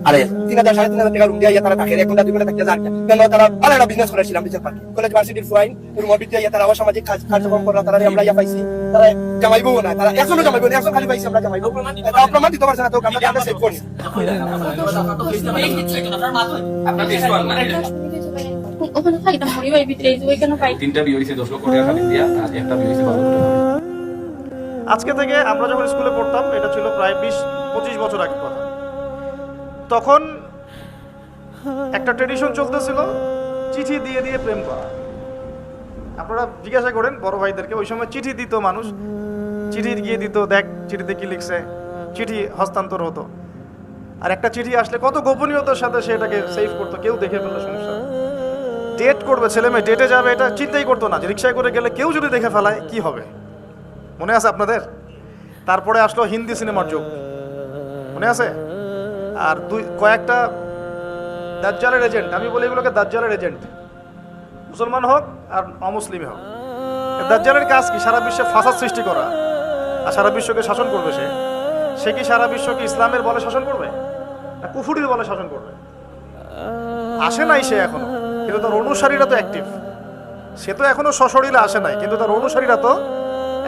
আরে 3,000 3,500 টাকা রুম দিয়ে তারা থাকে 1 ঘন্টা 2 ঘন্টা থাকতে যান কেন তারা আলাদা বিজনেস করেছিলাম বিচার পার্কে কলেজ ভার্সিটির ফাইন রুম বিদ্যা তারা অসামাজিক কার্যক্রম করা তারা আমরা পাইছি তারা জামাইবো না তারা এখনো জামাইবো না এখন খালি পাইছি আমরা জামাইবো প্রমাণ দিতে পারছ না তো আমরা সেভ করি ওখানে খাইতাম পরিবারের ভিতরে ওইখানে পাই 3টা বিয়ে হইছে 10 লক্ষ টাকা খালি দিয়া আর একটা বিয়ে হইছে 12 লক্ষ টাকা। আজকে থেকে আমরা যখন স্কুলে পড়তাম এটা ছিল প্রায় 20-25 বছর আগের কথা। তখন একটা ট্রেডিশন চলতেছিল চিঠি দিয়ে দিয়ে প্রেম করা। আপনারা জিজ্ঞাসা করেন বড় ভাইদেরকে, ওই সময় চিঠি দিত মানুষ, চিঠি গিয়ে দিত, দেখ চিঠিতে কি লিখছে, চিঠি হস্তান্তর হতো। আর একটা চিঠি আসলে কত গোপনীয়তার সাথে সেটাকে সেভ করতো, কেউ দেখে ফেললে সমস্যা। ডেট করবে, ছেলে মেয়ে ডেটে যাবে, এটা চিন্তাই করতো না যে রিক্সায় করে গেলে কেউ যদি দেখে ফেলায় কি হবে। মনে আছে আপনাদের? তারপরে আসলো হিন্দি সিনেমার যুগ, মনে আছে? আর কয়েকটা দাজ্জালের এজেন্ট, আমি বলি এগুলোকে দাজ্জালের এজেন্ট, মুসলমান হোক আর অমুসলিম হোক। দাজ্জালের কাজ কি? সারা বিশ্বে ফাসাদ সৃষ্টি করা, আর সারা বিশ্বকে শাসন করবে। সে কি সারা বিশ্বকে ইসলামের বলে শাসন করবে না কুফুরির বলে শাসন করবে? আসে নাই সে এখনো, কিন্তু তার অনুসারীরা তো অ্যাক্টিভ। সে তো এখনো সশরীরে আসে নাই, কিন্তু তার অনুসারীরা তো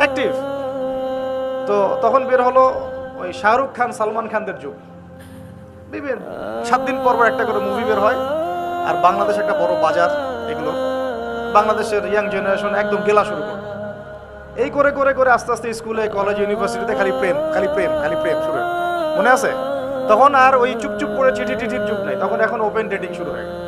অ্যাক্টিভ। তো তখন বের হলো ওই শাহরুখ খান সালমান খানদের যুগ। 7 দিন পর একটা করে মুভি বের হয়, আর বাংলাদেশ একটা বড় বাজার। এগুলো বাংলাদেশের ইয়াং জেনারেশন একদম গেলা শুরু করে। এই করে করে করে আস্তে আস্তে স্কুলে কলেজ ইউনিভার্সিটিতে খালি প্রেম খালি প্রেম খালি প্রেম শুরু। মনে আছে? তখন আর ওই চুপচুপ করে চিঠি টিঠির যুগ নাই, তখন এখন ওপেন ডেটিং শুরু হয়ে গেছে।